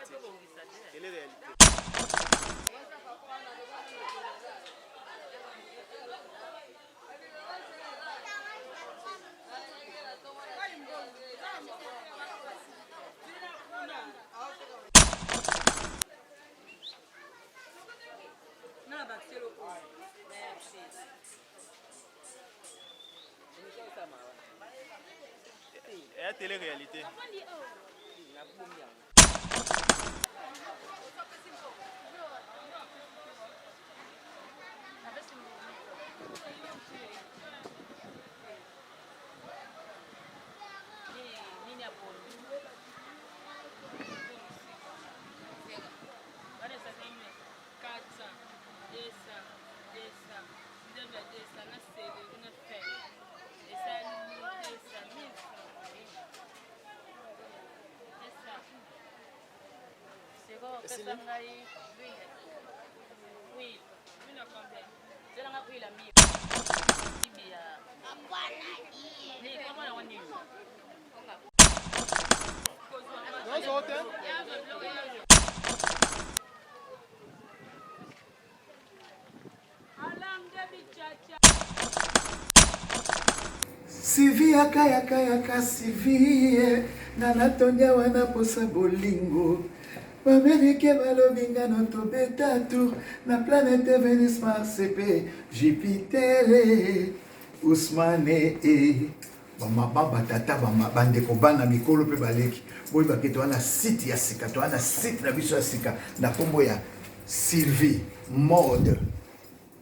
Quelle est la réalité? Et la télé-réalité? Sivi yaka sivi Nanatonya wana posa bolingo Bamerike balobinga no tobetatu Na planète Vénus Mars EP Jupiter Ousmane Bamba tata bandeko bana mikolo pe baleki boyi baketo wana site ya sika to wana site na biso ya sika na kombo ya Sylvie Mode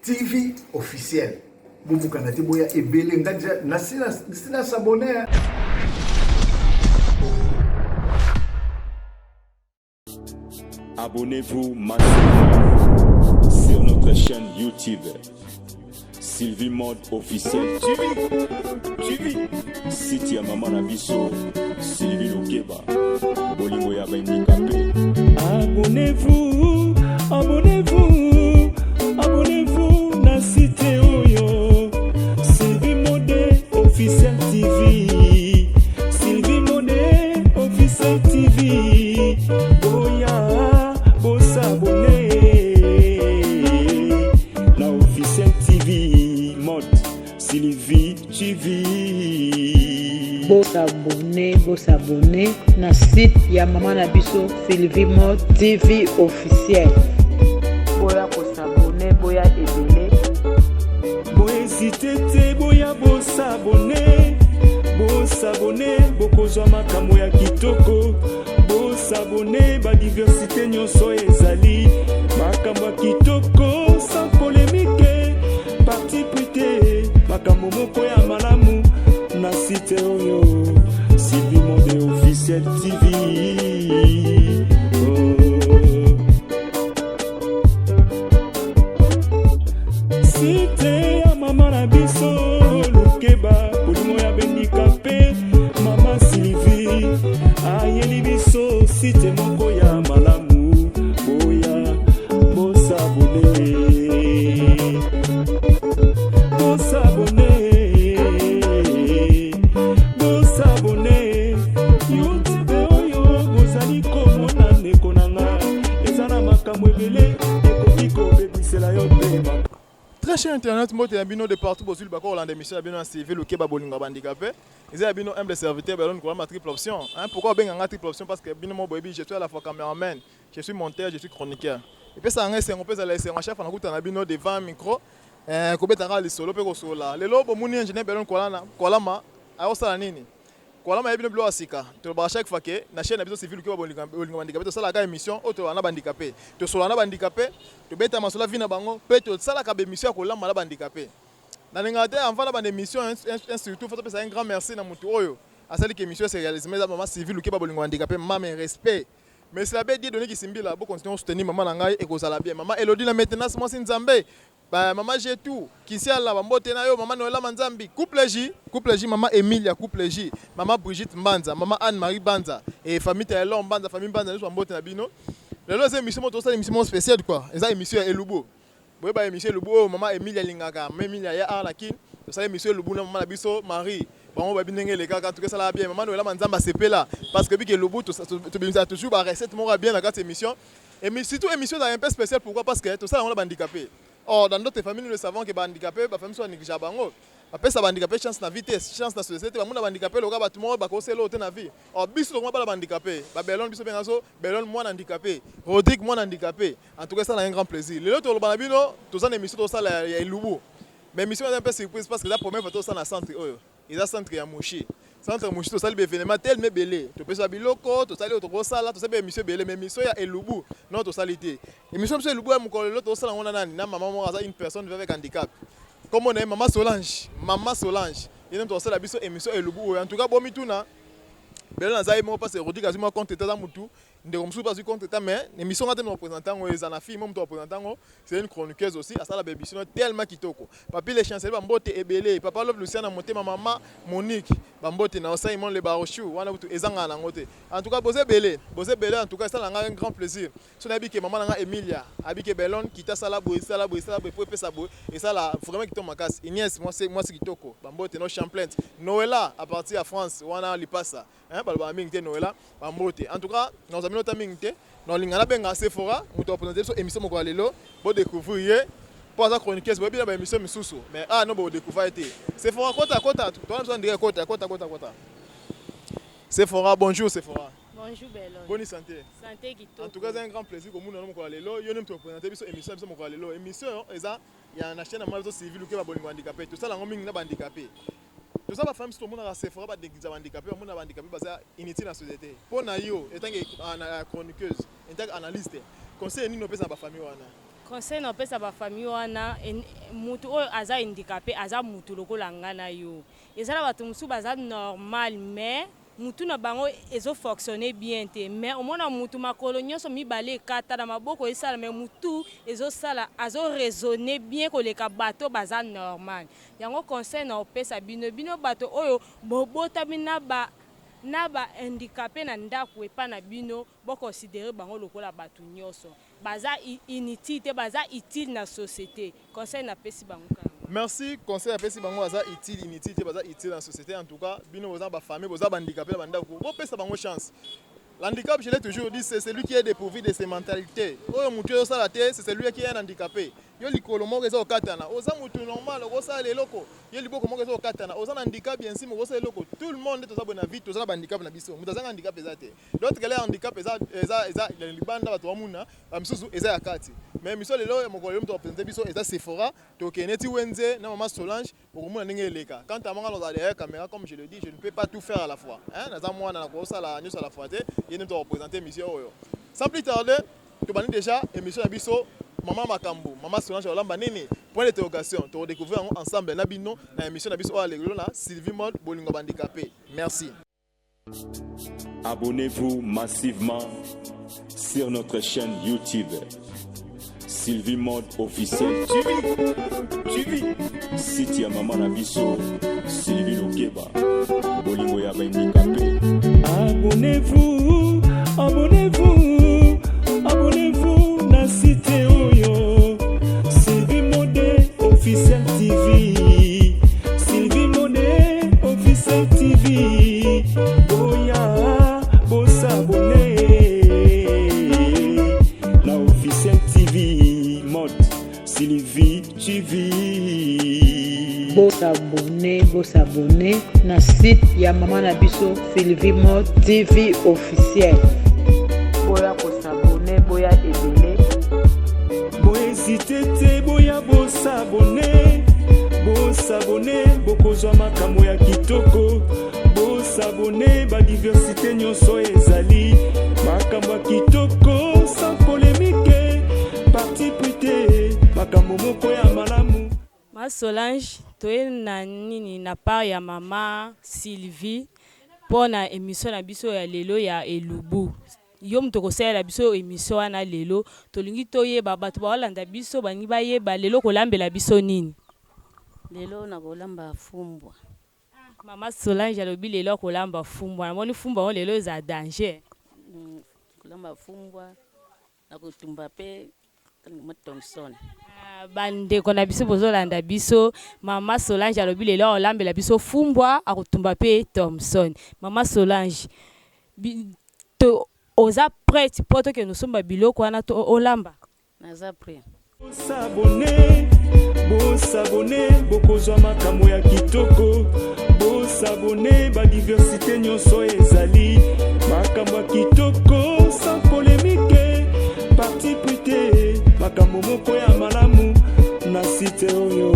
TV officiel. Bobuka na tiboya ebele ngaja na sina s'abonner. Abonnez-vous massivement sur notre chaîne YouTube Sylvie Mode officiel. TV site ya mama na biso Sylvie Lokeba bolingo ya bandikape. Abonnez-vous na site oyo Sylvie Mode officiel TV. Sylvie Mode officiel TV. Boya bosa abonné na officiel TV Mode Sylvie TV. Bosa abonné na site ya mama na biso Sylvie Mode TV officiel. Boya bosa abonné boya ebele. Boya hésité boya bosa abonné bokozwa makambo ya kitoko. Bosa abonné ba diversité nyonso ezali makambo ya kitoko sans polémique parti pris makambo moko ya malamu na site oyo Sylvie Mode officiel TV. Site ya mama na biso Lokeba bolingo ya bandikape mama Sylvie ayeli biso site moko ya malamu. Boya bosa abonné YouTube oyo bozali komona ndeko nanga eza na makambo ebele ekoki kobebisela yo te. Très cher internet, moi t'es abino de partout pour le bako Hollande mission abino CV le Keba bolinga bandicapé. Ils ont abino humble serviteur belon quoi ma triple option. Hein pourquoi ben nga triple option parce que abino mon baby je suis à la fois caméraman, je suis monteur, je suis chroniqueur. Et puis ça en est on peut ça laisser en chef en écoute en abino devant micro ko betara le solo pe ko sola. Le lobo muni ingénieur belon quoi ma a osala nini. Quoi ma abino blo asika. To ba chaque fois que na chaîne abino CV le Keba bolinga bandicapé to sala ka émission auto na bandicapé. To sola na bandicapé. To beta masola vina bango pe to sala ka émission ko lamba na bandicapé. Na ngate avant la bande émission surtout faut passer un grand merci na mutu oyo. À celle qui émission c'est réalisé mais maman civil le Keba bolingo handicapé maman respect. Mais c'est la bête dit donner qui simbila pour continuer à soutenir maman ngai et ko sala bien. Maman Elodie la maintenance moi Nzambe. Bah maman j'ai tout. Qui c'est là mbote na yo maman Noela Manzambi. Couple J maman Emilia couple J. Maman Brigitte Mbanza, maman Anne-Marie Banza et famille Taylor Mbanza famille Mbanza nous mbote na bino. Le deuxième émission moi ça émission spéciale quoi. Eza émission Elubo. Boye ba émission Elubo maman Emilia lingaka, Emilia ya alakin. Ça émission Elubo na maman na biso Marie. bango ba binenge les gars, en tout cas ça la bien maman Noël manzamba c'est là parce que bi que le bout tu bien toujours ba recette mon bien dans cette émission et mais surtout émission un peu spéciale pourquoi parce que tout ça on a handicapé. Or dans d'autres familles nous le savons que ba handicapé ba famille soit négligé bango. Après ça handicapé chance na vitesse, chance na société ba mon handicapé le gars ba tout monde ba conseiller l'autre na vie. Or biso donc pas handicapé. Ba Belon biso bengazo, Belon moi handicapé. Rodrigue moi handicapé. En tout cas ça a un grand plaisir. Le autre le banabino tout ça émission tout ça il y a Lubu. Mais l'émission est un peu surprise parce que la première fois, tout ça dans le centre. Il y a un centre à Mouchi. Centre à Mouchi, tout ça, il y a un événement tellement belé. Tu peux faire des locaux, tout ça, il y a un salle, tout ça, il y a émission belé. Mais l'émission, il y a Elubu. Non, tout ça, il y a l'émission, il y a Elubu, tout ça, on a une personne avec handicap. Comme on a Maman Solange. Maman Solange. Il y a une émission Elubu. En tout cas, bon, mi tout, na. Belé, on a un parce que Rodrigue a dit, moi, compte état moutou. De comme pas du compte état mais l'émission a des représentants aux anafis même représentant c'est une chroniqueuse aussi à ça la baby sinon tellement kitoko papi les chanceliers bambote ebelé papa love Luciana monté ma maman Monique bambote na osai mon le barochu wana butu ezanga na ngote en tout cas bosé belé en tout cas ça a un grand plaisir so na bi que maman na Emilia abi que Belon kita sala boy pour ça boy et ça là vraiment qui tombe makas Ignace moi c'est kitoko bambote no Champlain Noëlla à partir à France wana lipasa hein balba mingi Noëlla bambote en tout cas nous avons notre amitié dans l'ingana benga Sephora nous te présenter sur émission moko lelo pour découvrir pour ça chroniqueuse bobi na émission misusu mais ah non pour découvrir été Sephora kota toi nous on dirait kota Sephora bonjour Sephora bonjour Belon bonne santé kitoko en tout cas c'est un grand plaisir que nous moko lelo yo nous te présenter sur émission moko lelo émission eza il y a une chaîne à civil qui va bolingo handicapé tout ça la ngomingi na handicapé. Tout ça, ma femme, si tout le monde a Sephora, des handicapés, on a handicapé, parce que inutile dans la société. Pour Nayo, étant chroniqueuse, étant analyste, conseil ni nos pèses à ma famille wana. Conseil nos pèses à ma famille wana, mutu o aza handicapé, aza mutu loko langana yo. Et ça là, batu musu baza normal, mais mutu na bango ezo fonctionner bien te. Mais au moins na mutu makolo nyonso mibale kata na maboko esala, mais mutu ezo sala, azo raisonner bien ko leka bato baza normal. Yango conseil na opesa bino bato oyo bobota bina ba handicapé na ndako epa na bino bo considérer bango lokola bato nyonso baza inutile baza utile na société conseil na pesi bango kanga. Merci conseil na pesi bango baza inutile baza utile na société en tout cas bino boza ba famille boza ba handicapé na ndako bo pesa bango chance. L'handicap, je l'ai toujours dit, c'est celui qui est dépourvu de ses mentalités. Oh, mon Dieu, c'est celui qui est un handicapé. Yo likolo mo rezo katana. Oza mutu normal, oza le loko. Yo liboko mo rezo katana. Oza handicap bien si mo oza le loko. Tout le monde est na vie, oza handicap na biso. Muta zanga handicap ezate. D'autres que les handicap eza libanda ba to amuna, ba misusu eza ya kati. Mais miso lelo mo ko to représenter biso eza Sephora, to keneti wenze na maman Solange, pour mona ndenge eleka. Quand ta manga dans derrière caméra comme je le dis, je ne peux pas tout faire à la fois. Hein, na za mwana na ko sala nyusa à la fois. Il nous représenter mission. Sans plus tarder, tu vas déjà émission à Bisso, Maman Makambo, Maman Solange Olamba Nene. Point d'interrogation, tu vas découvrir ensemble Nabino, la émission à Bisso là, Sylvie Mode, Bolingo Handicapé. Merci. Abonnez-vous massivement sur notre chaîne YouTube. Sylvie Mode officiel. Tu vis. Siti ya Maman Nabiso, Sylvie Lokeba, Bolingo ya Handicapé. Abonnez-vous na site oyo Sylvie Mode officiel TV Sylvie Mode officiel TV Boya s'abonner na officiel TV Mode Sylvie TV s'abonner na site ya Maman Nabiso Sylvie Mode TV officiel. Boya ko s'abonner, boya ebele. Boya hésiter, boya s'abonner, bokozwa makambo ya kitoko. S'abonner, ba diversité nyonso ezali. Makambo ya kitoko, sans polémique. Parti prité, makambo moko ya malamu. Ma Solange, toye na nini na part ya Maman Sylvie pour na émission na biso ya lelo ya Elubu. Yo mutoko sala biso émission wana lelo tolingi toyeba bato ba olanda biso bani bayeba lelo kolambela biso nini. Lelo na kolamba fumbwa. Maman Solange alobi lelo kolamba fumbwa. Namoni fumbwa lelo za danger. Kolamba fumbwa na kutumba pe Thompson. bandeko na biso bozolanda biso mama Solange alobi lelo olambela biso fumbwa akotumba pe Thomson. Mama Solange oza prête poto ke nous sommes biloko wana to olamba naza prêt. Bosabone bokozwa makambo ya kitoko, bosabone badiversité nyonso ezali makambo ya kitoko sans polémique, parti prité makambo moko ya malamu na site oyo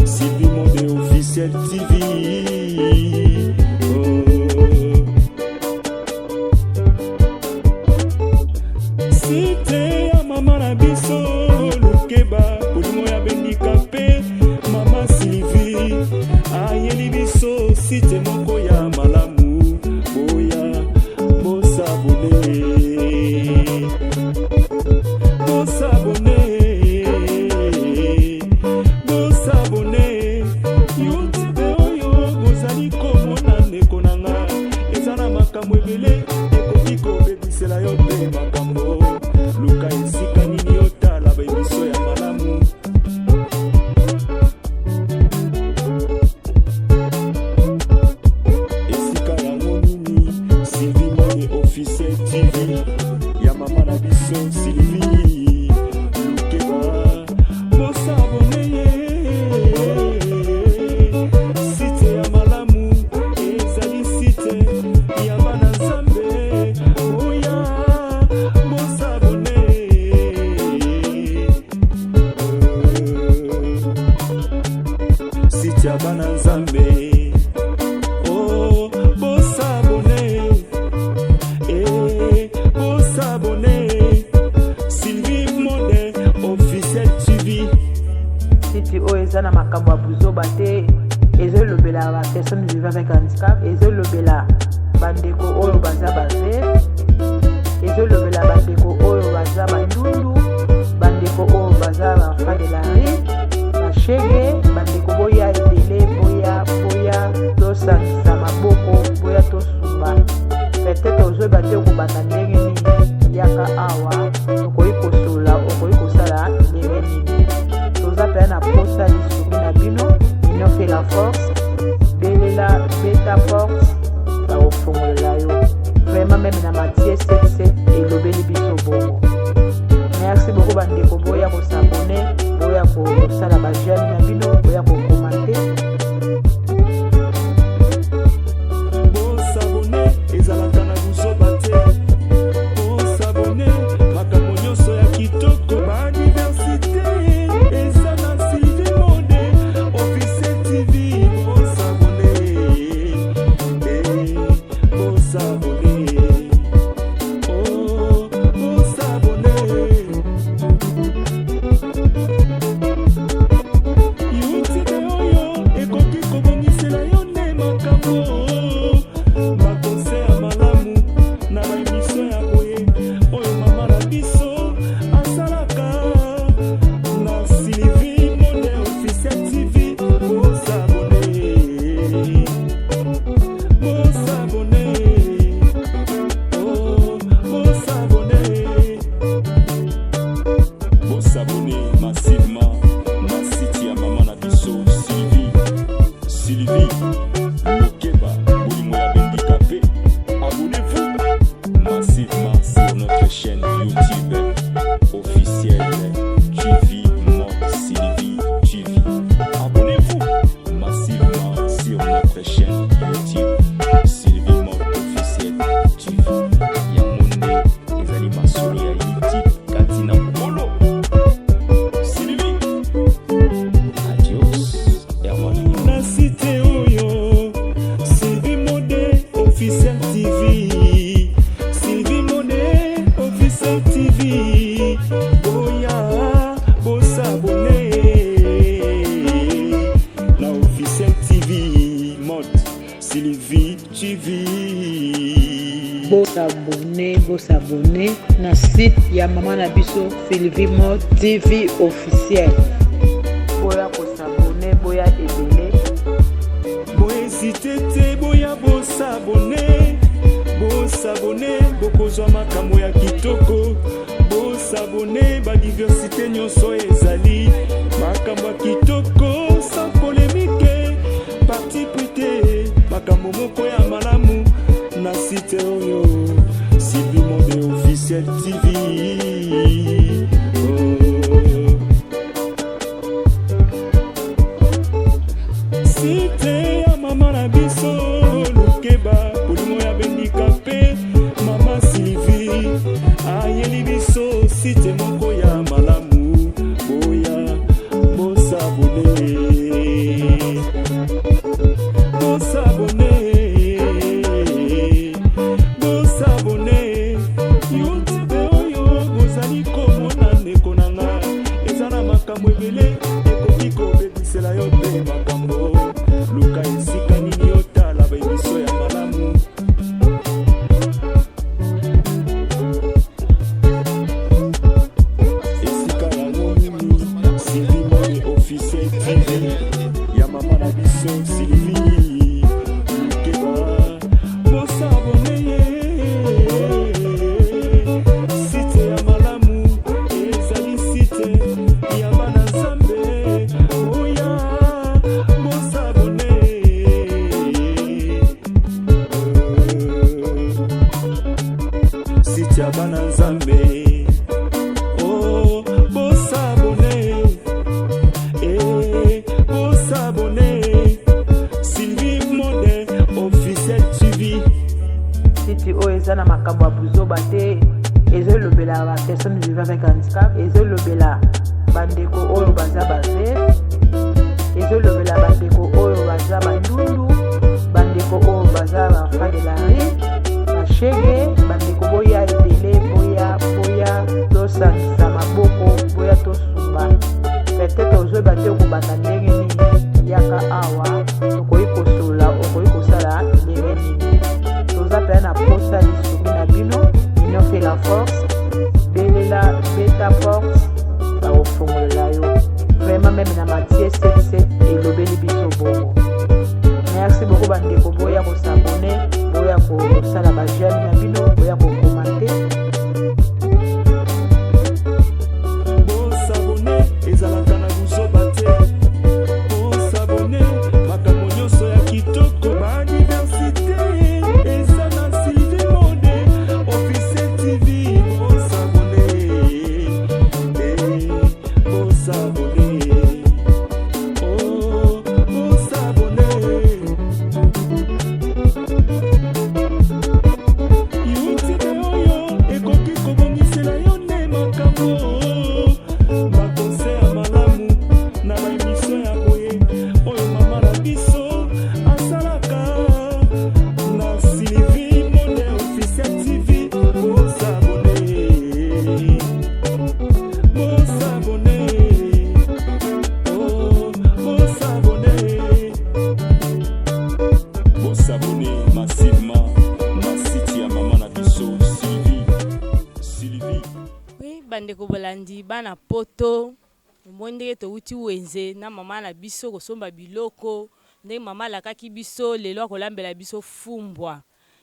Sylvie Monde officiel TV. Site ya mama na biso lukeba polimo ya bendikape mama Sylvie ayeli biso site moko ya malamu boya bosabone YouTube oyo bozali komona ndeko nanga ezana makambo ebele ekoki kobebisela yo mpe makambo luka esika nini otala baemiso ya malamu. Esika yango nini Sylvie Monde officiel TV ya mama na biso Sylvie lukeba bosabone ye site ya malamu ezali site ya bana nzambe oya bosabone site ya bana nzambe bosabone Sylvie Monde officiel TV. Site oyo eza na makambo ya buzoba te, ezolobela ba personnes vivant avec handicap, ezolobela bandeko oyo baza baze, ezolobela bandeko oyo baza bandundu, bandeko oyo baza bafa de la rue, bashege, bandeko boya ebele, boya tosangisa maboko, boya tosumba. Peut-être ozoyeba te kobanda ndenge nini yaka awa okoki kosola okoki kosala ndenge nini toza mpe na posa lisungi na bino union fait la force belela beta force bakofongolela yo vraiment meme na matie 77 elobeli biso bongo. Merci beaucoup bandeko boya kosabone boya kosala bajami na bino boya kokomante ezalaka na buzoba te bosabone makambo nyonso ya kitoko badiversité eza na Sylvie Monde officiel TV bosabone bosabone bosabone YouTube oyo ekoki kobongisela yo nde makambo na baemiso ya boye oyo mama na biso asalaka na Sylvie Monde officiel TV bosabone bosabone bosabone massivement na site ya mama na biso Sylvie Lokeba bolimo ya bendikape. Abonnez-vous massivement sur notre chaîne YouTube officielle TV Monde Sylvie TV. Abonnez-vous massivement sur notre chaîne YouTube Sylvie Monde officielle TV. Yamonde ezali masolo ya YouTube katina molo Sylvie. Adios. Na cité oyo Sylvie Monde officiel TV. Sylvie Monde officiel TV. Boya bosabone la officiel TV Monde Sylvie TV. bosabone na site ya mama na biso Sylvie Monde TV officiel. Boya kosabone boya ebele bohésite te boya bosabone bokozwa makambo ya kitoko bosabone abonné badiversité nyonso ezali makambo ya kitoko sans polémique parti prité makambo moko ya malamu na site oyo Sylvie Monde officiel TV Site ya mama na biso lukeba polimo ya bendikape mama Sylvie ayeli biso site moko ya malamu boya bosabone YouTube oyo bozali komona ndeko na nga eza na makambo ebele ekoki kobebisela yo mpe makambo luka esika nini yotala baemiso ya malamu esika yango nini Sylvie Monde officiel TV ya mama na biso Sylvie lukeba bosabone ye site ya malamu ezali site ya bana nzambe oya bosabone site ya bana nzambe oh bosabone bosabone Sylvie Monde officiel TV site oyo eza na makambo ya buzoba te ezolobela ba personne vivant avec handicap ezolobela bandeko oyo baza bave ezolobela bandeko oyo baza bandundu bandeko oyo baza bafan de la rue bashege bandeko boya ebele boya tosangisa maboko boya tosumba peut-être ozoyeba te okobanda ndenge nini yaka awa okoki kosola okoki kosala ndenge nini toza mpe na posa lisungi na bino union fait la force belela beta porte bakofongolela yo vraiment meme na matie 77 elobeli biso bongo merci beaucoup bandeko boya kosabone boya kosala bajani na bino boya kokomante bosabone ezalaka na buzoba te bosabone makambo nyonso ya kitoko badiversité eza na Sylvie Monde officiel TV bosabone bosabone oh bosabone YouTube oyo ekoki kobongisela yo nde makambo bakose ya malamu na baemission ya boye oyo mama na biso asalaka na Sylvie Monde officiel TV bosabone bosabone oh bosabone bosabone massivement na site ya mama na biso Sylvie Oui, bandeko bolandi bana poto ndenge touti wenze na mama na biso kosomba biloko ndenge mama alakaki biso lelo akolambela biso fumbwa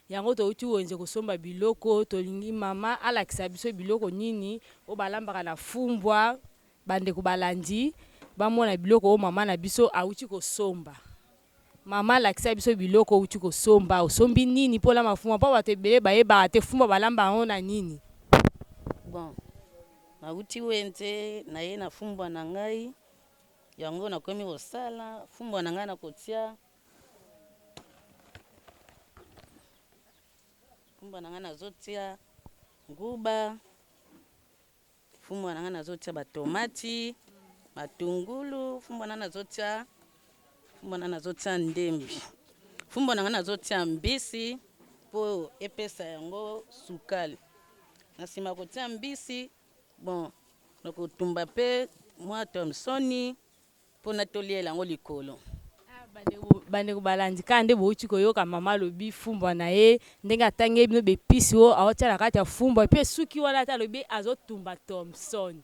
yango touti wenze kosomba biloko tolingi mama alakisa biso biloko nini o balambaka na fumbwa bandeko balandi bamona biloko o mama na biso auti kosomba mama alakisa biso biloko auti kosomba osombi nini mpola mafumbwa mpo bato ebele bayebaka te fumbwa balamba yango na nini. Bon, nauti wenze na ye na fumbwa na ngai yango nakomi kosala fumbwa na ngai nakotia fumbwa na ngai nazotia nguba fumbwa na ngai nazotia batomati matungulu fumbwa na nazotia ndembi fumbwa na ngai nazotia mbisi po epesa yango sukali na nsima kotia mbisi bon nakotumba mpe mwa Thomsoni mpo natoliela yango likolo. Bandeko balandi kaka nde bouti koyoka mama alobi fumbwa na ye ndenge atangi bino bepisi oyo aotia na kati ya fumbwa mpe suki wana ata alobi azotumba Thomson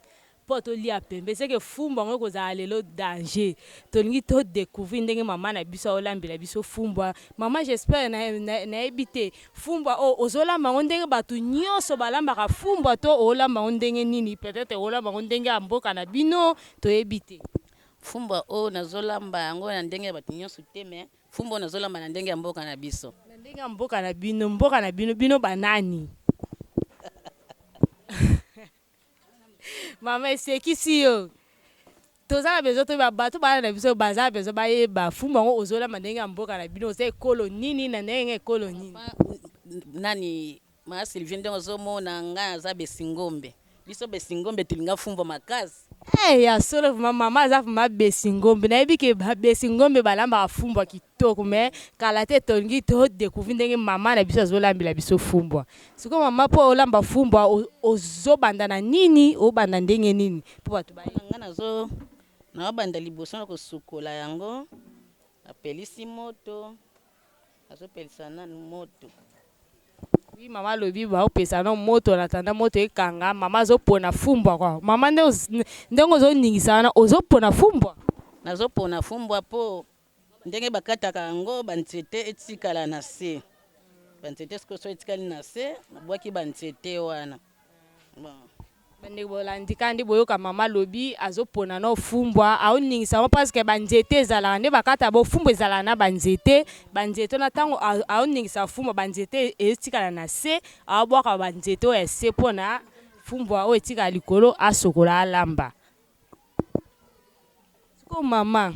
po tolia pembe c'est que fumbwa ngo kozala lelo danger tolingi to découvrir ndenge mama na biso olambela biso fumbwa mama j'espère na ebite fumbwa ozolamba ngo ndenge bato nyonso balambaka fumbwa to olamba ngo ndenge nini peut-être olamba ngo ndenge ya mboka na bino to ebite fumbwa nazolamba yango na ndenge bato nyonso te mais fumbwa nazolamba na ndenge ya mboka na biso na ndenge ya mboka na bino banani mama esekisi yo tozala bezo to bato bana na biso bazala bezo bayeba fumbwa ngo ozolamba ndenge ya mboka na bino oza ekolo nini na ndenge ekolo nini nani ma Sylvie ndenge ozomona nga aza besingombe biso besingombe tulinga fumbwa makasi ya solo mama aza fuma besingombe nayebi ke besingombe balambaka fumbwa kitoko me kala te tolingi to découvrir ndenge mama na biso azolambela biso fumbwa siko mama po olamba fumbwa ozobanda na nini obanda ndenge nini po bato nga naobanda liboso na kosukola yango apelisi moto azopelisa nani moto oui mama lobi baopesa no moto na tanda moto ekanga mama azopona fumbwa kwa mama ndenge ozoningisa wana ozopona fumbwa nazopona fumbwa po ndenge bakataka yango banzete etikala na se banzete sikoso etikali na se nabwaki banzete wana bandeko bolandi kandi boyoka mama lobi azopona no fumbwa aoningisa ngo parce que banzete ezalaka nde bakata bo fumbwa ezalaka na banzete na ntango aoningisa fumbwa banzete etikala na se aobwaka banzete oyo ese mpona fumbwa oyo etikala likolo asokola alamba siko mama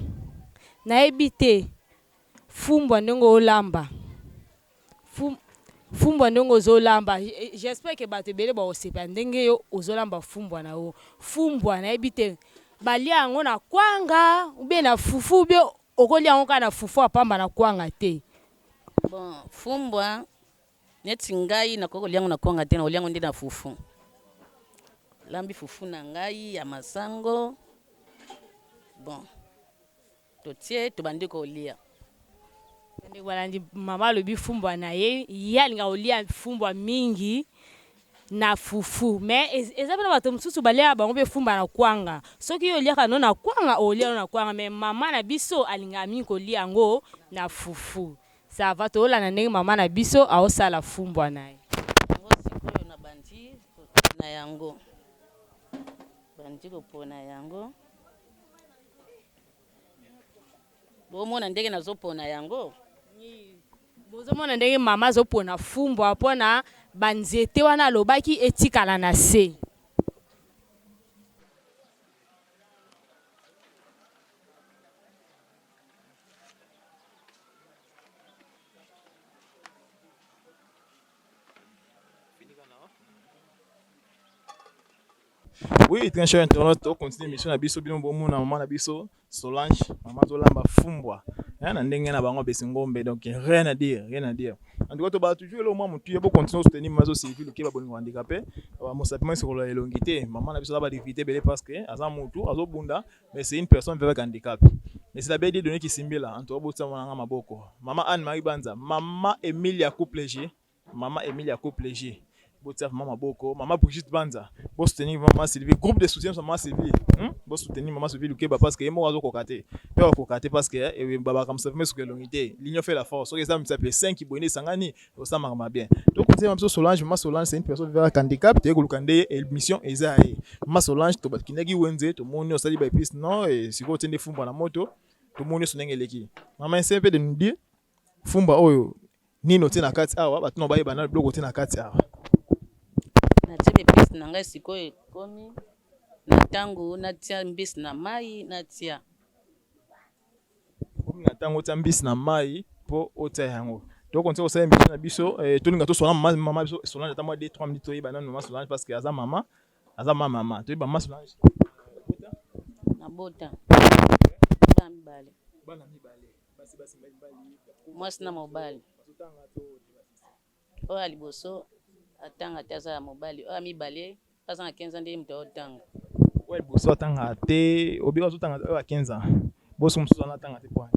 nayebi te fumbwa ndenge olamba fumbwa ndenge ozolamba j'espère que bato ebele baosepa ndenge yo ozolamba fumbwa na yo fumbwa nayebi te balia yango na kwanga ube na fufu ube okolia yango kaka na fufu apamba na kwanga te bon fumbwa neti ngai nakoki kolia yango na kwanga te na kolia yango nde na fufu lambi fufu na ngai ya masango bon totie tobandi kolia ndeko balandi mama alobi fumbwa na ye alinga kolia fumbwa mingi na fufu mais eza mpena bato mosusu baliaka bango mpe fumbwa na kwanga soki oliaka no na kwanga olia no na kwanga mais mama na biso alingaka mingi kolia yango na fufu sava toolanda ndenge mama na biso aosala fumbwa na ye yango sikoyo na bandi na yango bandi kopona yango bomona ndenge nazopona yango bozomona ndenge mama azopona fumbwa mpona banzete wana alobaki etikala na se Oui, très cher internaute, on continue l'émission na biso bino bomu na maman na biso Solange, maman zolamba fumbwa. Na ndenge na bango besingombe donc rien à dire. En tout cas, to ba toujours le moment tu pour continuer soutenir mazo civil qui va bolingo handicapé. Mo sapement sur la longité, maman na biso ba difficulté belé parce que aza mutu azobunda mais c'est une personne avec handicap. Mais c'est la belle données qui simbela en tout cas botsa mwana maboko. Maman Anne Marie Banza, maman Emilia Couple G, Botia maman Boko, maman Brigitte Banza, pour soutenir maman Sylvie, groupe de soutien sur maman Sylvie, pour soutenir maman Sylvie Lukeba parce que moi kokate, pas kokate parce que et baba comme ça mais sur l'unité, l'union fait la force. So ça me s'appelle 5 qui bonné sangani, ça marche bien. Donc on dit maman Solange, maman Solange c'est une personne avec handicap, tu kolukande mission ezae. Maman Solange to bakinagi wenze, to moni osali ba piste non et si vous tenez fumba na moto, to moni sonenge leki. Maman c'est un peu de nous dire fumba oyo ni noté na kati awa, batno ba yeba na bloc na kati awa. natie bepesi na ngai sikoyo ekomi na ntango natia mbisi na mai natia komi na ntango otia mbisi na mai mpo otia yango donc on tient osala émission na biso tolinga tosola mama biso Solange ata mwa 2-3 minutes toyeba nanu mama Solange parce que aza mama toyeba mama Solange nabota bana mibale mwasi na mobali oyo aliboso atanga te aza ya mobali oyo mibale aza na 15 ans nde moto otanga oyo liboso atanga te obi azotanga oyo ya 15 ans boso mosusu wana atanga te pwani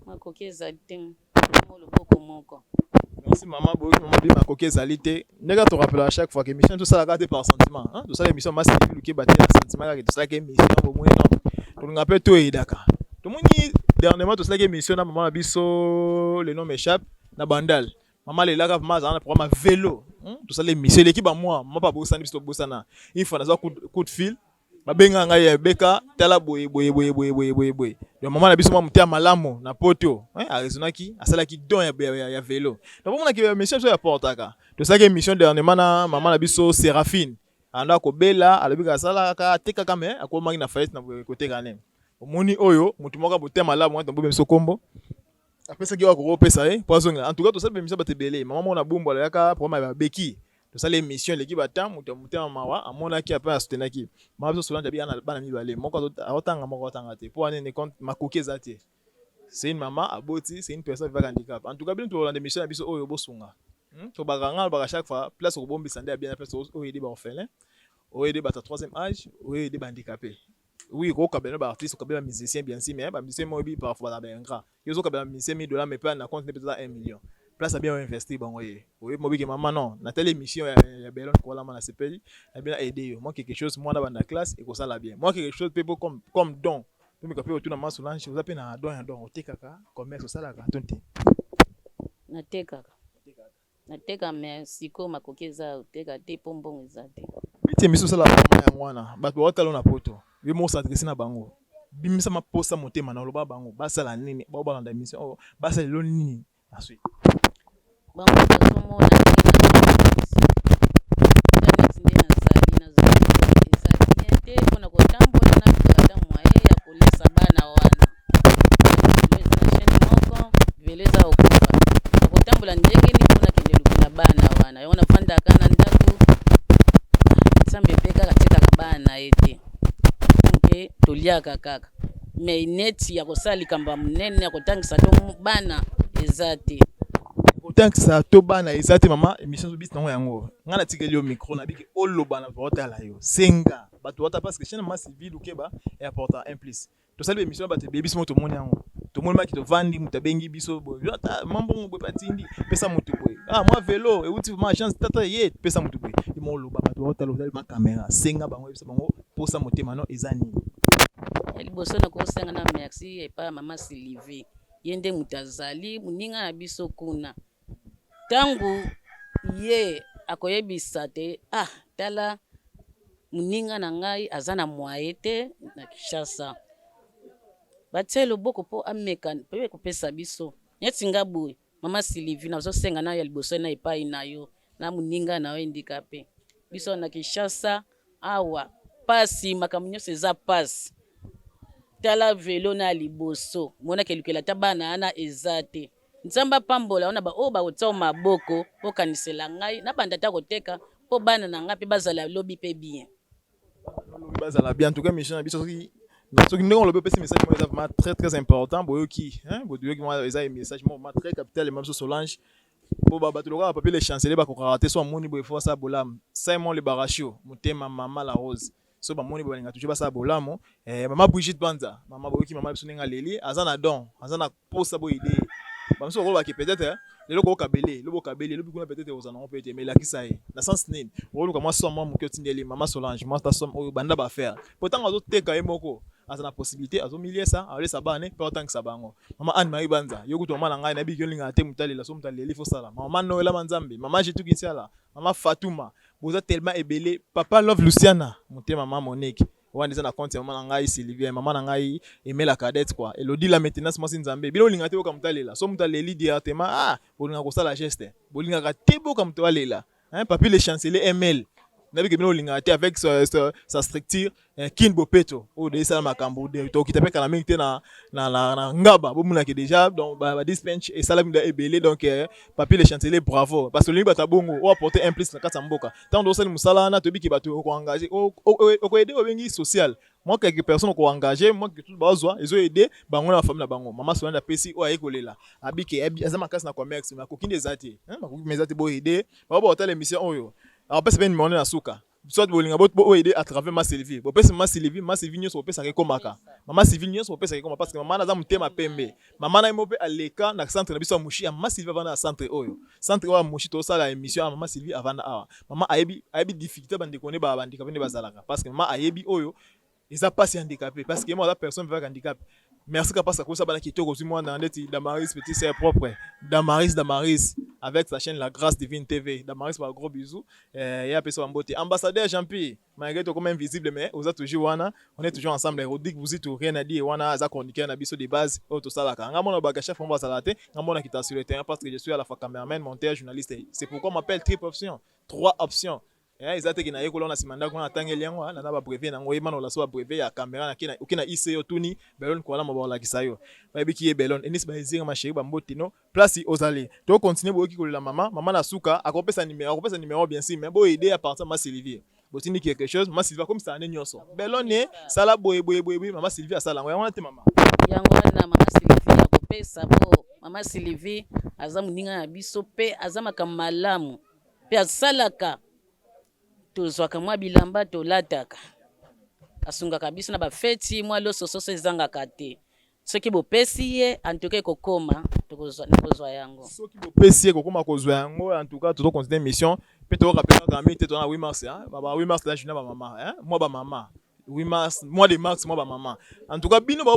makoki ezali te mo loboko moko Si maman bien ma coquille zalité, nega te rappelle à chaque fois que mission tout ça la garder par sentiment, hein. Tout ça l'émission m'a servi le qui battait un sentiment que tout ça que mission au moins non. Tout le rappelle tout est d'accord. Tout le monde dernièrement tout ça que mission na maman biso le nom m'échappe na bandal. Maman les là vraiment ça pour ma vélo, tout ça les missions l'équipe à moi pas bossa ni biso bossa na. Il faut na coup de fil. Babenga ngai beka tala boye. Donc maman na biso mwa mutia malamu na poto, arizonaki asalaki don ya vélo. Donc mona ki mission so ya portaka. To ça que mission dernièrement na maman na biso Séraphine. Anda ko bela alobika sala ka teka kame akomangi na faillite na côté ganem. Omoni oyo mutu moko botia malamu to bobe biso kombo. Après ça qui va ko pesa poison. En tout cas to ça mission ba te belé. Maman mona bumbo la ka pour ma beki. To ça les missions l'équipe attend muta mawa amona ki après astenaki mabiso Solange bi ana bana mi balé moko otanga moko otanga te pour ne compte makoke zate c'est une maman aboti c'est une personne avec handicap en tout cas bien to Hollande mission biso oyo bosunga to baganga ba chaque fois place ko bombi sande bien place o aider ba orphelin o aider ba troisième âge o aider ba handicapé oui ko kabela ba artiste ko kabela musicien bien si mais ba musicien mo bi parfois ba benga yo zo kabela musicien $1000 mais pas na compte peut-être 1 million. Place à bien investir bango ye. Oui, moi que maman non, na telle émission ya Belon ko la mana sepeli, a bien aider moi quelque chose moi dans la classe et ko ça la bien. Moi quelque chose peut comme don. Tu me capé autour na Solange, vous appelez na don o tekaka, commerce ça la ka tonte. Na teka mais siko makokeza uteka te pombongo ezate. Bité miso ça la ya mwana, ba to talo na poto. Bi mo s'adresser na bango. Bimisa ma posa motema na loba bango, ba sala nini, ba ba na émission, ba sala lo nini. Ensuite bango bazomona te mpona kotambola na bikata mwaye ya kolesa bana wana chaine moko velo eza okufa akotambola ndenge nini mpona kende luku na bana wana yango nafandaka na ndako nzambe mpe kaka tikaka bana ye te mpe toliaka kaka me neti ya kosala likambo ya monene ya kotangisa to bana eza te. Tant que ça to bana ezate mama émission so bis nango yango ngana tikeli yo micro na biki oloba na porta la yo senga bato wata parce que chaîne ma civil ukeba est important un plus to salbe émission ba te baby so to moni yango to moni ma ki to vandi mutabengi biso bo yata mambo mo patindi pesa mutu boy moi vélo et outi ma chance tata ye pesa mutu boy mo oloba bato wata lo ma caméra senga bango biso bango posa motema no ezani liboso na ko senga na merci et pas maman Sylvie yende mutazali muninga na biso kuna tangu ye akoyebisa te tala muninga na ngai aza na mwaye te na Kinshasa batie loboko mpo ameka mpe kopesa biso neti nga boye mama Sylvie nazosenga na ya liboso na epai na yo na muninga na yo handicapé biso na Kinshasa awa pasi makambo nyonso eza pasi tala velo na liboso mona kelukela ta bana ana eza te nzamba pambola ona ba o ba otsa maboko okanisela ngai na banda ta koteka po bana na ngai pe bazala lobi pe bien bazala bien en tout cas mission biso soki ndenge on le peut message moi vraiment très important boyo ki boyo ki moi eza message moi très capital même sur Solange po ba batoloka papier les chanceler ba ko rater so moni boy fois ça bolam Simon le barachio mutema mama la rose so ba moni bolinga toucher ba ça bolamo mama Brigitte Banza mama boyo ki mama biso ninga leli azana don azana posa boy idée ba so ko ba ki peut-être le loko kabele le kabele le bikuna peut-être ozana on peut être mais la ki ça est na sens nini o luka moi somme mo ketindeli mama Solange moi ta somme o banda ba faire pourtant azo teka emoko azana possibilité azo milier ça aller ça bane pe autant que ça bango mama Anne Marie Banza yokuto mama ngai na biki linga te mutali la so mutali li fo sala mama Noela Manzambe mama Jitu Kinsiala mama Fatouma boza tellement ebelé papa Love Luciana monté maman Monique wanda na compte maman ngai Sylvie maman ngai aimer la cadette quoi Elodie la maintenance moi Nzambe bilo linga te oka mutali la so mutali li directement bolinga ko sala geste bolinga ka te boka mutali la papi le chancelier ML nabi bino linga te avec sa structure kin bopeto o de ça makambo de to kitape kala mingi na ngaba bo muna ki déjà donc ba dispense et salam da ebele donc papi le chancelier bravo parce que lui bata bongo o apporter un plus na kata mboka tant do sel musala na to biki bato ko engager o ko aider o bengi social moi quelques personnes ko engager moi que tout bazwa ils ont aidé bango na famille na bango mama Solange pesi o ayekolela abiki azama kasi na commerce na kokinde zati makoki mezati bo aider ba ba hotel émission oyo alors parce que numéro na suka soit bolinga bo aider à travers ma Sylvie bo pesa ma Sylvie nyonso bo pesa ke komaka mama Sylvie nyonso bo pesa ke komaka parce que maman naza mutema pembe mama na mo pe aleka na centre na biso mushi ya mama Sylvie avant na centre oyo mushi to sala émission ya mama Sylvie avant na mama ayebi difficulté bande connaît ba bandika bende bazalaka parce que mama ayebi oyo eza pas handicapé parce que moi la personne avec handicap. Merci qu'à ça ça bana kitoko aussi moi dans ndeti Damaris petit c'est propre Damaris avec sa chaîne La Grâce Divine TV. Damaris par gros bisous et après ça beauté ambassadeur Jean-Pierre malgré tout comme invisible mais on a toujours wana on est toujours ensemble Rodic vous dites rien à dire wana za chroniqueur na biso de base auto salaka ngamona baga chef on va salate ngamona kita sur le terrain parce que je suis à la fois cameraman monteur journaliste c'est pourquoi on m'appelle triple option 3 options. Ils ont na yeko lona simanda ko na tangeli yango na ba brevet na ngoyema no la so brevet ya caméra na kina ukina ICO tuni belon ko la mabala kisayo ba biki ye belon enis ba zira ma chéri ba mbotino place ozali to continuer bo ki ko la mama na suka akopesa numéro bien sûr mais bo aider à partir ma Sylvie bo tini quelque chose ma Sylvie comme ça ane nyoso belon ne sala boye mama Sylvie asala ngo yango na te mama yango na mama Sylvie akopesa bo mama Sylvie azamu ninga na biso pe azama kamalamu pe asalaka tozwaka mwa bilamba tolataka asungaka biso na bafeti mwa loso soso ezangaka te soki bopesi ye antuka ekokoma tokozwa yango soki bopesi ye kokoma kozwa yango en tout cas tozo considérer mission pe to rappeler ka mi te to na 8 mars baba 8 mars la journée ba maman moi ba maman 8 mars mois de mars moi ba maman en tout cas bino ba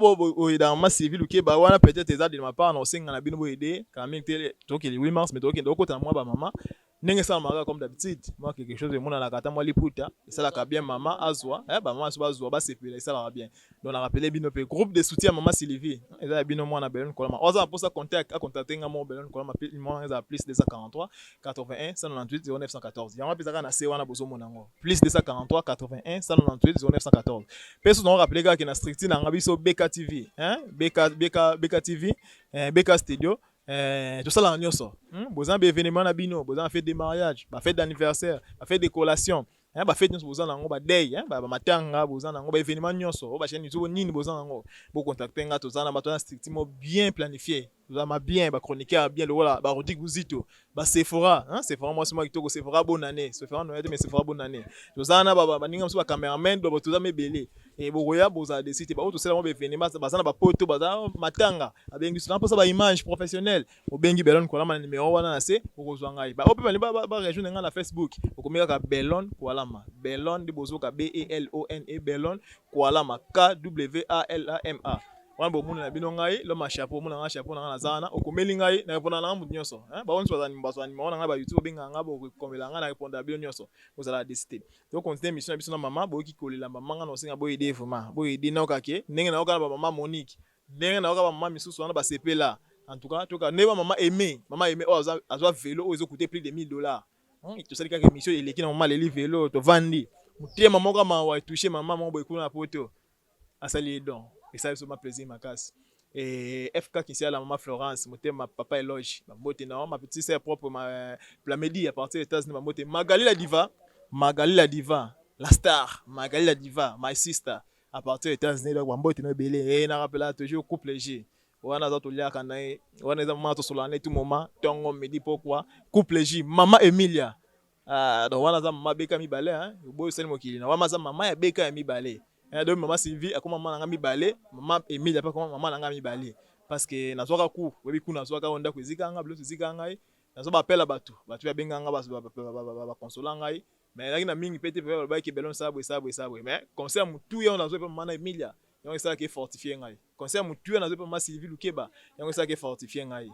dans ma civil ou ba wana peut-être eza de ma part na osenga na bino bo aider ka mi te to ki 8 mars mais to ki ndoko ta moi ba maman nenge ça mara comme d'habitude moi quelque chose de mon na kata moi liputa et ça la bien maman azwa ba maman so bazwa ba sepela ça la bien donc on a rappelé bino pe groupe de soutien maman Sylvie et ça bino moi na belon kolama oza pour ça contact à contacter nga mo belon kolama moi eza plus 243 81 198 0914 yama pesa na se wana bozo monango plus 243 81 198 0914 peso on rappeler que na stricti na ngabiso BK TV BK TV BK Studio tout ça là nyonso bozan be événement na bino bozan fait des mariages ba fête d'anniversaire ba fête de collation ba fête nyonso bozan nango ba day ba matanga bozan nango ba événement nyonso ba chaîne YouTube nini bozan nango bo contacter nga to zana matona strictement bien planifié ma bien ba chroniqueur bien le voilà ba Rodic Buzito ba Sephora Sephora moi c'est moi qui toko Sephora bonne année Sephora no mais Sephora bonne année to zana ba ninga so ba cameraman do to za mebele et boya boza décider ba to sala mo événement ba zana ba poto ba matanga abengi so na posa ba image professionnelle obengi belon ko la ma numéro wana na se okozwa ngai ba ope ba rejoindre nga na Facebook okomeka ka belon ko la ma belon de bozoka BELON et belon ko la ma KWALAMA wana bo muna na bino ngai lo ma chapeau muna nga chapeau na zana okomeli ngai na répondre na mutu nyonso ba wonso bazani mona nga ba YouTube benga nga bo komela nga na répondre bino nyonso ozala décider donc on était mission na biso na mama bo ki kolela mama nga no singa bo aider vraiment bo aider na okake ndenge na okala ba mama Monique ndenge na okala ba mama misusu wana ba sepela en tout cas toka neba mama aimé azwa vélo ozo coûter plus de $1000 to sali ka mission eleki na mama leli vélo to vandi mutie mama ka ma wa toucher mama mo bo ikuna poto asali don et ça c'est ma plaisir ma casse et FK qui c'est la maman Florence moté ma papa éloge ma moté non ma petite sœur propre ma Plamedi à partir des États-Unis ma moté Magali la diva la star Magali la diva my sister à partir des États-Unis donc ma moté no belé et na rappela toujours couple léger wana za to liaka nae wana za mama to solane tout moment tongo me dit pourquoi couple léger maman Emilia donc wana za mama beka mi balé boy sel mokili na wana za mama ya beka mi balé donc maman Sylvie a comment maman nanga balé maman Emilia pas comment maman nanga balé parce que na soka ku webi kuna soka onda ko zikanga blo zikanga na so ba pela batu ya benganga ba consola ngai mais na mingi pete ba ki belon sabwe mais conseil mutu ya na so pa maman Emilia yango ça qui fortifier ngai conseil mutu na so pa maman Sylvie Lukeba yango ça qui fortifier ngai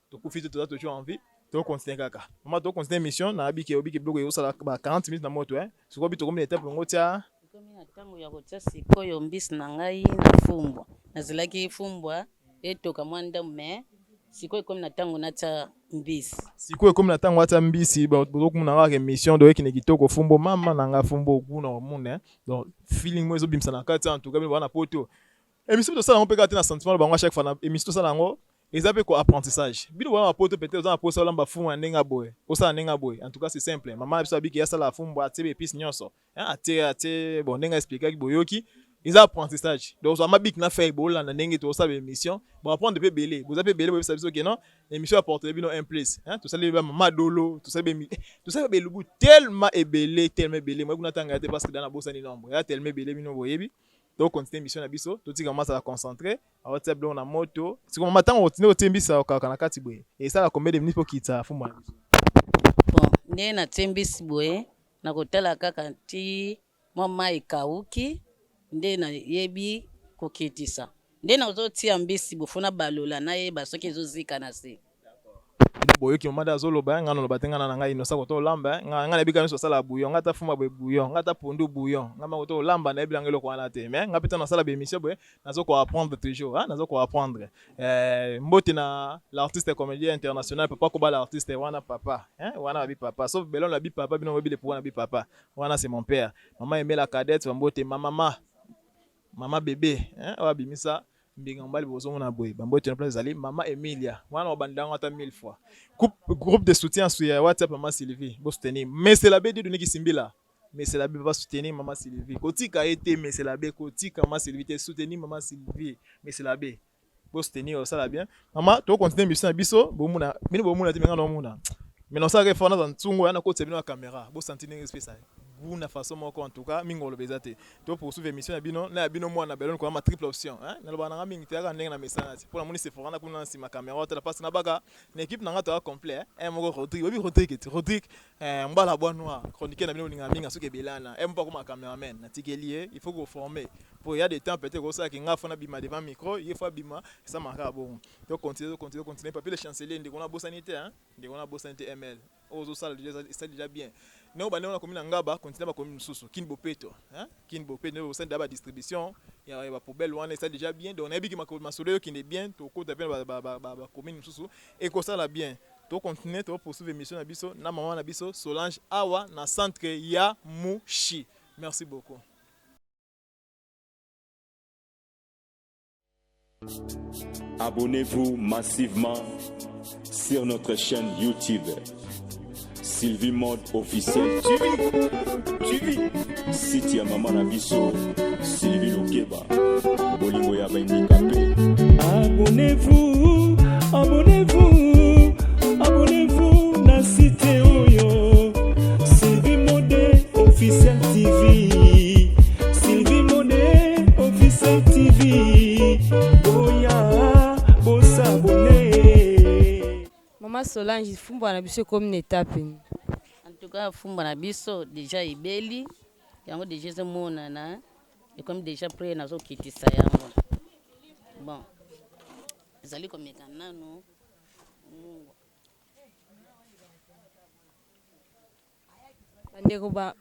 to profite to toujours envie to continuer kaka maman to continuer mission na abiki blogo yo sala ba 40 minutes na moto siko bi to comme étape ngotia komi na tango ya kotia sikoyo mbisi na ngai na fumbwa nazalaki fumbwa etoka mwanda me sikoyo komi na tango natia mbisi sikoyo komi na tango atia mbisi bozokumuna kaka mission do ekine kitoko fumbo mama nanga fumbo kuna omune donc feeling mo ezobimisa na kati en tout cas bana poto émission to sala on peut garder na sentiment bango chaque fois na émission to sala ngo ezapé ko apprentissage bino wana poto peut-être za posa lamba fumwa ndenga boy osa ndenga boy en tout cas c'est simple maman biso abiki ya sala fumbo atie épice nyonso atie bon ndenga expliquer ki boyoki ils apprentissage donc ça m'a big na fait bon là na ndenge to ça émission bon apprendre depuis belé vous avez belé vous savez que non émission apporter bino un place hein tout ça les mama dolo tout ça belé tellement belé moi kuna tanga parce que dans la bossa ni nombre ya tellement belé bino boyebi donc continuer émission na biso tout comment ça va concentrer à WhatsApp on a moto c'est comme matin on tient au timbisa na kati boye et ça la combien de minutes pour quitter fou moi bon ne na timbisi boye na kotala kaka ti mama ikauki nde na yebi kokitisa nde na ozotia mbisi bofuna balola na yeba soki ezozika na se boyo ki mama azoloba ngana lo batenga na ngai inosa ko to lamba ngana bika nso sala bouillon ngata fuma boye bouillon ngata pondu bouillon ngama ko to lamba na ebila ngelo ko ana te mais ngapita na sala be émission boye nazo ko apprendre toujours hein nazo ko apprendre mbote na l'artiste comédien international papa ko ba l'artiste wana papa hein wana bi papa sauf belon la bi papa bino mobile pour wana bi papa wana c'est mon père maman aimait la cadette mbote maman bébé hein wa bimisa mbinga mbali bozo na boy bambo tena place ali mama Emilia wana obandanga ata 1000 fois groupe de soutien sur WhatsApp maman Sylvie bo soutenir mais c'est la bé de niki simbila mais c'est la bé va soutenir maman Sylvie kotika été mais c'est la bé kotika maman Sylvie te soutenir maman Sylvie mais c'est la bé bo soutenir ça la bien maman to continuer mission biso bomuna mini bomuna te menga no muna mais non ça que fona dans tsungu yana ko tsebino caméra bo sentir spécial na façon moko en tout cas mingolo bezate to poursuivre émission ya bino na bino mwana belon ko ma triple option hein na lobana mingi te ka ndenge na message pour la moni c'est fora na kuna si ma caméra ta passe na baka na équipe na ngata complet hein moko Rodrigue mbala bois noir chroniquer na bino ninga minga soki belana mpa ko ma cameraman na tikelier il faut que vous former pour il y a des temps peut-être ça qui nga fona bima devant micro il faut bima ça marquera bon donc continuer papier le chancelier ndeko na bosanité hein ndeko na bosanité ML ozo ça déjà bien non ba na commune ngaba continuer ba commune susu kin bopeto hein kin bopeto au sein de la distribution il y a ba poubelle wana ça déjà bien donc on a bi ki ma solo qui est bien to ko bien ba commune susu et ko ça la bien to continuer to poursuivre émission na biso na maman na biso Solange Awa na centre ya Mushi merci beaucoup. Abonnez-vous massivement sur notre chaîne YouTube Sylvie Mode officiel. Tu vis. Siti ya mama na biso Sylvie Lokeba. Bolingo ya handicapé. Abonnez-vous na site oyo Sylvie Mode officiel TV. Sylvie Mode officiel TV. Oya, boss abonné. Maman Solange fumba na biso comme une étape. En tout cas fumba na biso déjà ibeli yango déjà ze monana et comme déjà prêt nazo kitisa yango. Bon. Ezali comme kanano.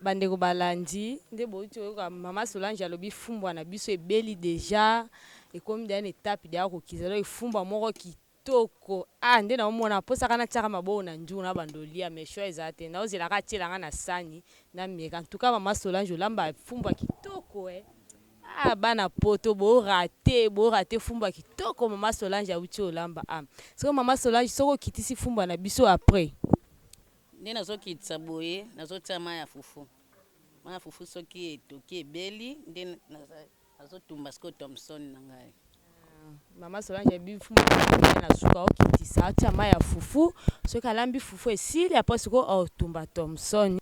Bandeko balandi nde boiti oyoka Maman Solange alobi fumba na biso ebeli déjà et comme dans une étape de ko kizalo fumba moko kitoko nde na omona posa kana tsaka mabo na nju na bandolia mais choix ezate na ozela ka tielanga na sani na mieka en tout cas Maman Solange olamba fumba kitoko bana poto bo raté fumba kitoko Maman Solange auti olamba siko Maman Solange soko kitisi fumba na biso après nde nazokitisa boye nazotia maya ya fufu soki etoki ebeli nde nazotumba siko Thomson na ngai. Maman Solange bi fumba na suka okitisa atia maya ya fufu soki alambi fufu esili après siko otumba Thomson.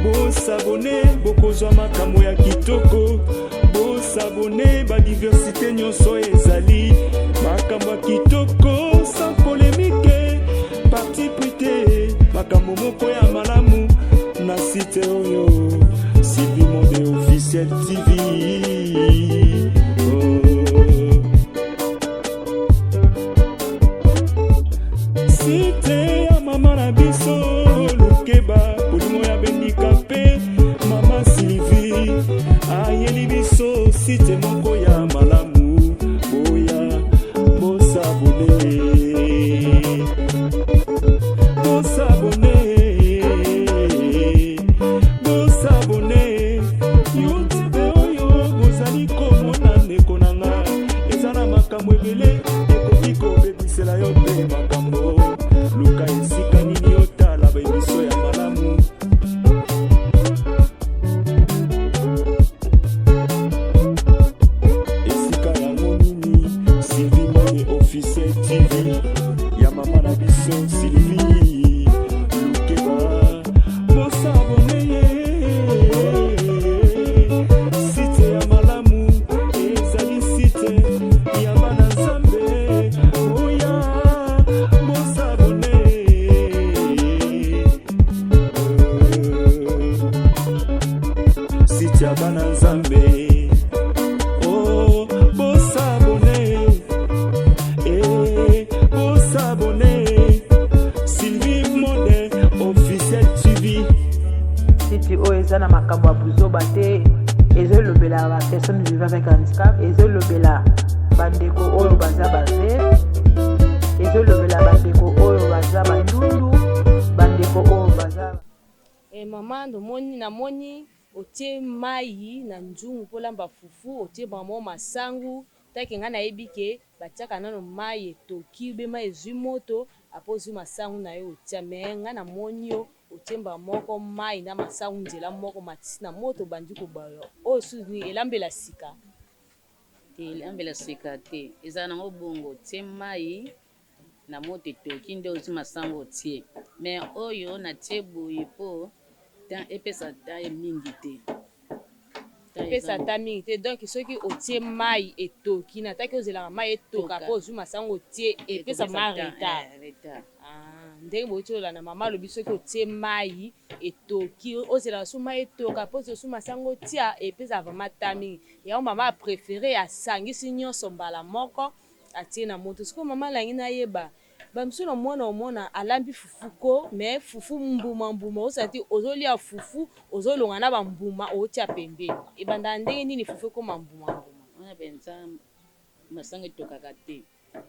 Bosabone bokozwa makambo ya kitoko bosabone ba diversité nyonso ezali makambo ya kitoko sans polémique parti prité makambo moko ya malamu na site oyo Sylvie Mode officiel TV. Site ya mama na biso Lokeba bolingo ya handicapé mama Sylvie ayeli biso site moko ya malamu boya bosabone YouTube oyo bozali komo site oyo eza na makambo ya buzoba te ezolobela ba personne vivant avec handicap ezolobela bandeko oyo baza bave ezolobela bandeko oyo baza bandundu bandeko oyo baza mama namoni otie mai na nzungu mpo fufu otie mama masangu taki nga nayebi ke batiaka nano mai etoki be mai ezwi moto apo ozwi masangu na yo otia me nga namoni yo otie moko mai na masangu nzela moko matisi na moto bandi kobala oyo suni elambela sika te eza nango bongo otie mai na moto etoki nde ozwi masangu otie me oyo natie boye po epesa ta mingi te epesa ta mingi te donc soki otie mai etoki nataki ozelaka mai etoka po ozwi masango otie epesa mai retard ndenge bouti olanda mama alobi soki otie mai etoki ozelaka so mai etoka po ozwi masango otia epesa vraiment ta mingi yango mama apréféré asangisi nyonso mbala moko atie na moto sikoyo mama alangi nayeba bamisusu omona alambi fufu ko me fufu mbuma osati ozolia fufu ozolonga na bambuma otia pembeni ebanda ndenge nini fufu ekoma mbuma wana penza masango etokaka te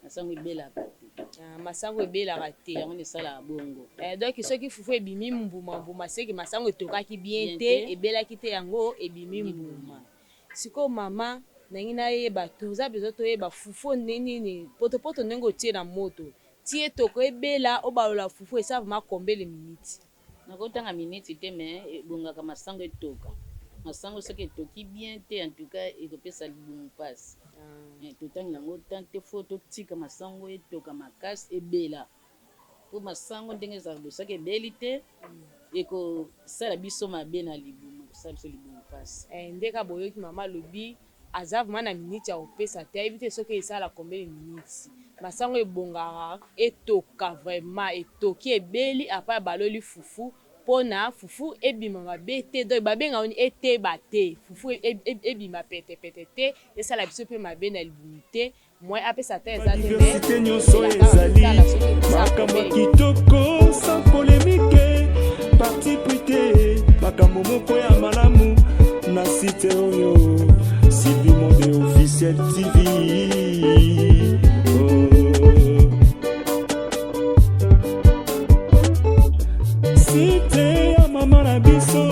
masango ebelaka te masango ebelaka te yango esalaka bongo donc soki fufu ebimi mbuma seki masango etokaki bien te ebelaki te yango ebimi mbuma sikoyo mama nangi nayeba toza bezo toyeba fufu nini potopoto ndenge otie na moto tie toko ebela obalola fufu esa vraiment combien de minutes nakotanga minutes te me ebongaka masango etoka masango soki etoki bien te en tout cas ekopesa libumu mpasi totangi yango tante fo totika masango etoka makasi ebela po masango ndenge ezalaka bosaki ebeli te ekosala biso mabe na libumu ekosala biso libumu mpasi ndeka boyoki mama alobi aza vraiment na minute ya kopesa te ayebi te soki esala combien de minutes masango ebongaka etoka vraiment etoki ebeli apa baloli fufu mpona fufu ebima mabe te donc babenga oni eteba te fufu ebima petepete te esala biso mpe mabe na libumu te moi apesa te eza diversité nyonso ezali makambo ya kitoko sans polémique parti prité makambo moko ya malamu na site oyo Sylvie Monde officiel TV. Site ya mama na biso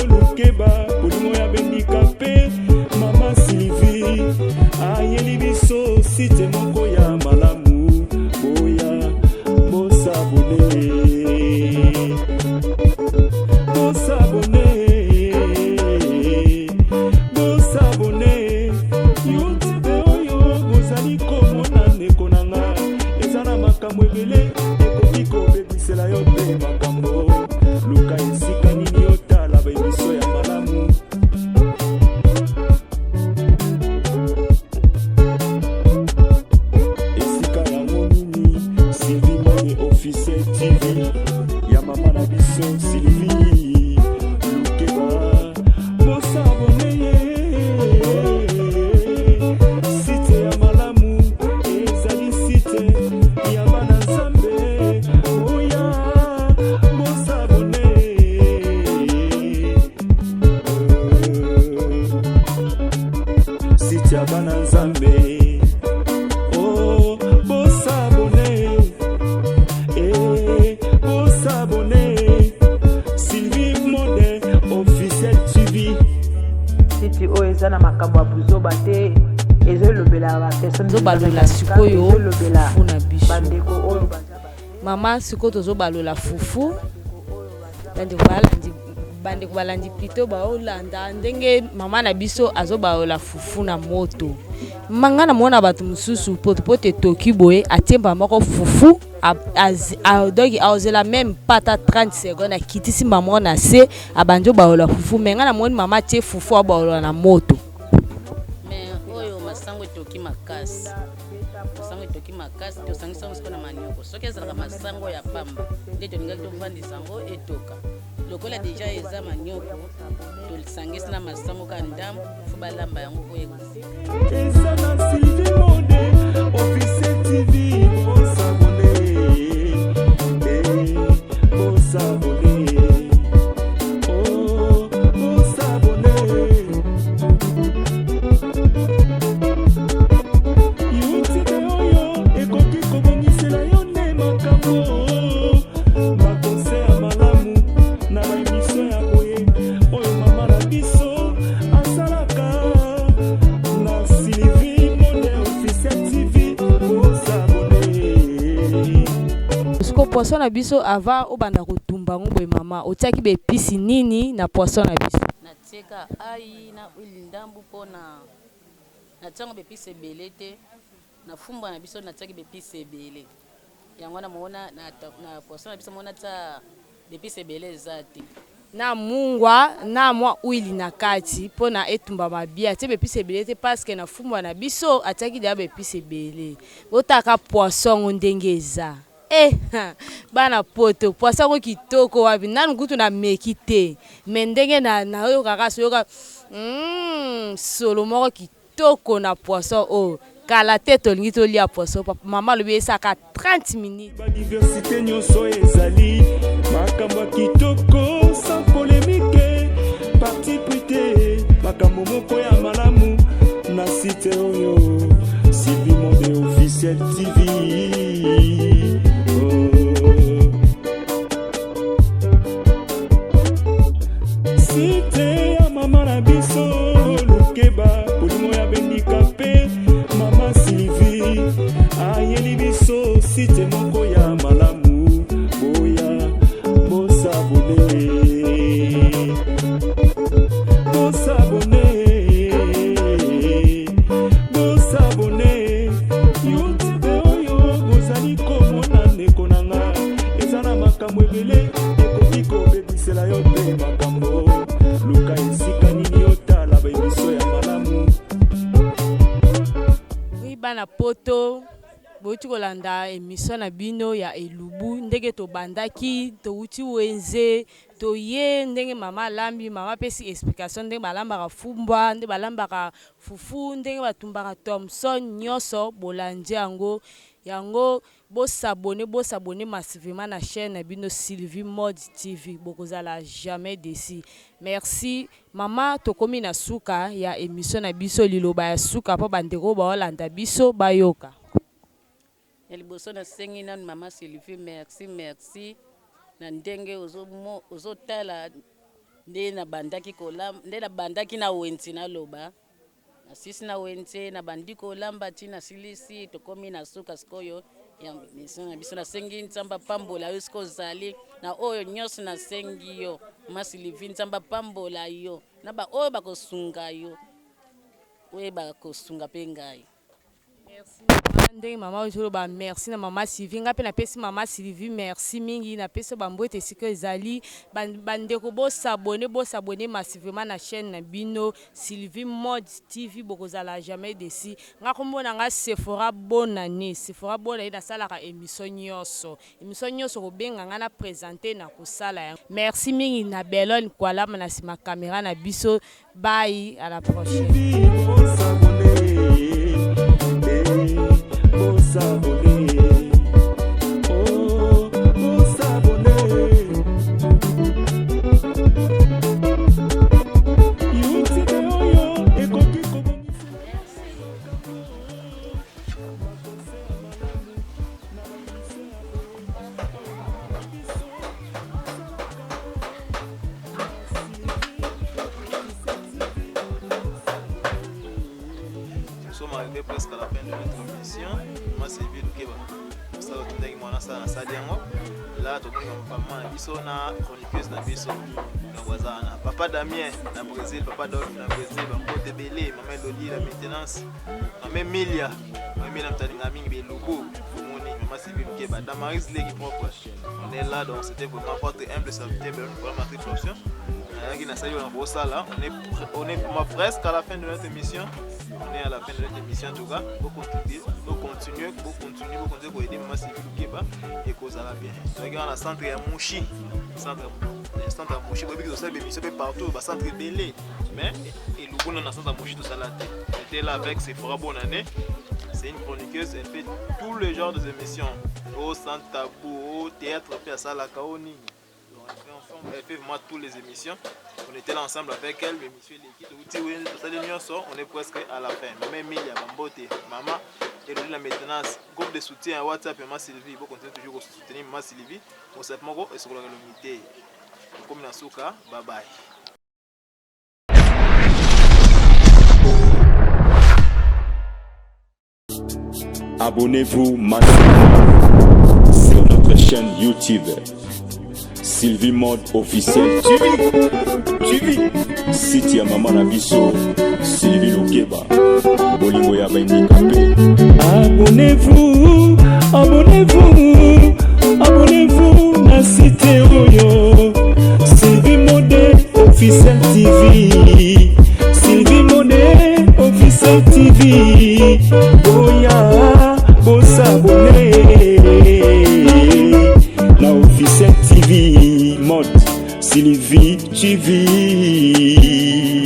lukeba polimo ya bendikape mama Sylvie ayeli biso site moko ya malamu boya bosabone YouTube oyo bozali komona ndeko na nga eza na makambo ebele ekoki kobebisela yo mpe makambo luka esika nini otala baemiso ya malamu esika yango nini Sylvie Monde officiel TV ya mama na biso Sylvie lukeba bosabone ye site ya malamu ezali site ya bana nzambe oya bosabone site ya bana nzambe oh bosabone bosabone Sylvie Monde officiel TV site oyo eza na makambo ya buzoba te ezolobela ba personne ezobalola sikoyo fufu na biso bandeko oyo baza mama sikoyo tozobalola fufu bandeko balandi plutôt baolanda ndenge mama na biso azobalola fufu na moto manga na mona bato mosusu potopoto etoki boye atiemba moko fufu donc aozela même pata 30 secondes akitisi mama na se abandi obalola fufu menga na moni mama atie fufu abalola na moto oyo masango etoki makasi tosangisa yango siko na manioko soki ezalaka masango ya pamba nde tolingaki tovandisa yango etoka lokola deja eza manioko tosangisi na masango ka ndambo fo balamba yango po eza na Sylvie Monde officiel TV bosabone oh poisson na biso avant obanda kotumba ngo boye mama otiaki be épices nini na poisson na biso? Natieka ai na huile ndambu pona natiango be épices ebele te na fumba na biso natiaki be épices ebele yango na mona na poisson na biso mona ta be épices ebele eza te na mungwa na mwa huile na kati pona etumba mabia te be épices ebele te parce que na fumba na biso atiaki dia be épices ebele botaka poisson ndenge eza. Bana poto poisson ko kitoko wapi nanu kutu na meki te me ndenge na oyo kaka soyoka solo moko kitoko na poisson o kala te tolingi tolia poisson papa mama lobi esaka 30 minutes. Ba diversité nyonso ezali makambo kitoko sans polémique parti prité makambo moko ya malamu na site oyo Sylvie Monde officiel TV. Site ya mama na biso lukeba polimo ya bendikape mama Sylvie ayeli biso site moko ya malamu boya bosabone YouTube oyo bozali komona ndeko nanga eza na makambo ebele ekoki kobebisela yo mpe makambo luka esika nini otala baemiso ya malamu. Bana poto bouti kolanda émission na bino ya elubu ndenge tobandaki touti wenze toye ndenge mama lambi mama pesi explication ndenge balambaka fumbwa ndenge balambaka fufu ndenge batumbaka Thomson nyonso bolanje yango bosabone massivement na chaîne na bino Sylvie Mode TV bokozala jamais déçu. Merci mama tokomi na suka ya émission na biso liloba ya suka po bandeko baolanda biso bayoka. Liboso na sengi nanu mama Sylvie merci na ndenge ozotala nde na bandaki kolamba nde na bandaki na wenzi na loba na sisi na wenzi na bandi kolamba tina silisi tokomi na suka sikoyo ya biso na sengi nzamba pambola yo siko zali na oyo nyonso na sengi yo mama Sylvie nzamba pambola yo na ba oyo bakosunga yo oyo bakosunga pe ngai. Merci ndenge mama ojolo ba merci na mama Sylvie ngape na pesi mama Sylvie merci mingi na pesi bambote siko ezali bandeko bosabone massivement na chaîne na bino Sylvie Mode TV bokozala jamais déçu ngakombona nga Sephora bonne année na salaka émission nyonso kobenga nga na présenter na kosala merci mingi na Belone kwalama na sima caméra na biso bye à la prochaine. Nous sommes arrivés presque à la fin de notre mission. Moi, c'est Sylvie Lukeba. Ça, on est moi, ça, ça, là, tout le monde, maman, biso na chroniqueuse na biso, na wazana. Papa Damien, na Brésil, papa Dolph, na Brésil, Mbote Belé, maman Loli, la maintenance, maman Milia, maman Mtalinga Mingi, Lubu, Fumoni, maman Sylvie Lukeba, Damaris Legi propre. On est là, donc c'était vraiment votre humble serviteur, pour la matriculation. On est presque à la fin de notre émission. On est à la fin de notre émission en tout cas. Vous continuez pour aider Maman Sylvie Lukeba et que ça va bien. Regarde le centre à Mouchi. Le centre à Mouchi, vous avez vu que c'est partout, le centre Belé. Mais et le bon dans le centre à Mouchi, tout ça là. J'étais là avec Sephora bonne année. C'est une chroniqueuse, elle fait tous les genres d'émissions. Au centre tabou, au théâtre, à Salakaoni. Elle fait vraiment toutes les émissions. On était là ensemble avec elle, mais monsieur l'équipe, on est presque à la fin. Maman Emilia, Bambote, maman, et la maintenance, groupe de soutien à WhatsApp, Maman Sylvie, vous continuez toujours à soutenir Maman Sylvie. On s'est dit et sur la unité. Comme dans Souka, bye bye. Abonnez-vous massivement sur notre chaîne YouTube Sylvie Mode officiel. Tu vis site ya mama na biso Sylvie Lokeba bolingo ya bandikape. Abonnez-vous, abonnez-vous, abonnez-vous na site oyo Sylvie Mode officiel TV. Sylvie Mode officiel TV. Boya bosa abonné na officiel TV Mode Sylvie TV.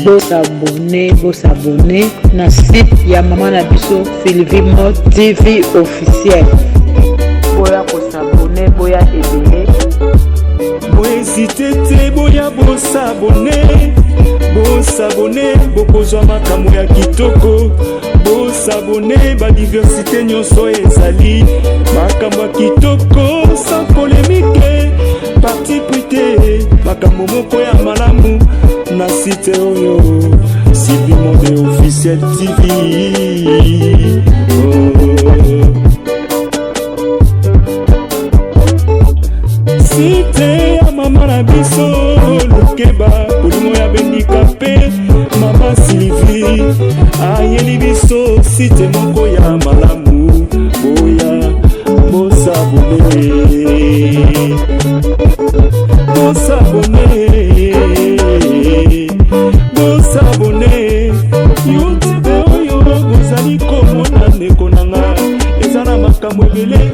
Bosa abonné na site ya mama na biso Sylvie Mode TV officiel. Boya bosa abonné, boya ebele. Bohésite te, boya bosa abonné, bokozwa makambo ya kitoko. Bosa abonné, ba diversité nyonso ezali makambo ya kitoko sans polémique. Parti pris makambo moko ya malamu na site oyo Sylvie Mode officiel TV. Site ya mama na biso Lokeba bolingo ya bandikape mama Sylvie ayeli biso site moko ya malamu. Boya bosa abonné, bosa abonné YouTube oyo bozali komona ndeko nanga eza na makambo ebele.